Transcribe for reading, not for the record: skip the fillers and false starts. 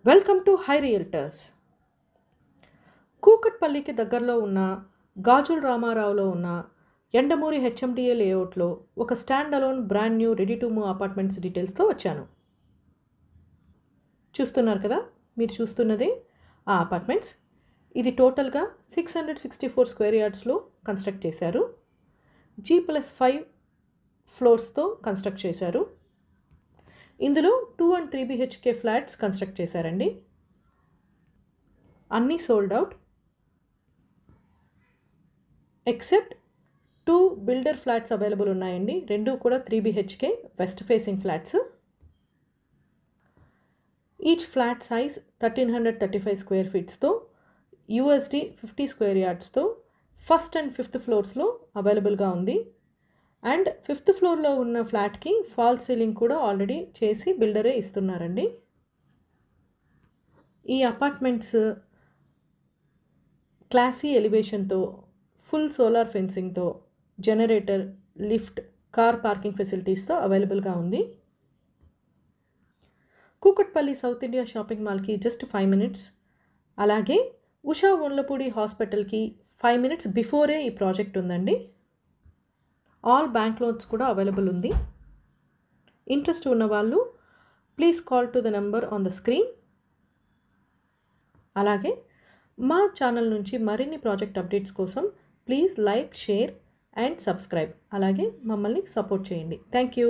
Welcome to Hi Realtors. కూకట్పల్లికి దగ్గరలో ఉన్న గాజుల రామారావులో ఉన్న ఎండమూరి హెచ్ఎండిఏ లేఅవుట్లో ఒక stand alone brand new ready to move apartments డీటెయిల్స్తో వచ్చాను. చూస్తున్నారు కదా, మీరు చూస్తున్నది ఆ అపార్ట్మెంట్స్. ఇది టోటల్గా 664 స్క్వేర్ యార్డ్స్లో కన్స్ట్రక్ట్ చేశారు. G+5 ఫ్లోర్స్తో కన్స్ట్రక్ట్ చేశారు. ఇందులో 2 and 3 BHK ఫ్లాట్స్ కన్స్ట్రక్ట్ చేశారండి. అన్నీ sold out except 2 builder flats available ఉన్నాయండి. రెండు కూడా 3 BHK west facing flats. Each flat size 1335 square ఫీట్స్తో $50 స్క్వేర్ యార్డ్స్తో ఫస్ట్ అండ్ ఫిఫ్త్ ఫ్లోర్స్లో అవైలబుల్గా ఉంది. అండ్ ఫిఫ్త్ ఫ్లోర్లో ఉన్న ఫ్లాట్కి ఫాల్ సీలింగ్ కూడా ఆల్రెడీ చేసి బిల్డరే ఇస్తున్నారండి. ఈ అపార్ట్మెంట్స్ క్లాసీ ఎలివేషన్తో, ఫుల్ సోలార్ ఫెన్సింగ్తో, జనరేటర్, లిఫ్ట్, కార్ పార్కింగ్ ఫెసిలిటీస్తో అవైలబుల్గా ఉంది. కూకట్పల్లి సౌత్ ఇండియా షాపింగ్ మాల్కి జస్ట్ 5 minutes, అలాగే ఉషా ఉండ్లపూడి హాస్పిటల్కి 5 minutes బిఫోరే ఈ ప్రాజెక్ట్ ఉందండి. ఆల్ బ్యాంక్ లోన్స్ కూడా అవైలబుల్ ఉంది. ఇంట్రెస్ట్ ఉన్న వాళ్ళు please call to the number on the screen. అలాగే మా ఛానల్ నుంచి మరిన్ని ప్రాజెక్ట్ అప్డేట్స్ కోసం please like, share and subscribe. అలాగే మమ్మల్ని సపోర్ట్ చేయండి. Thank you.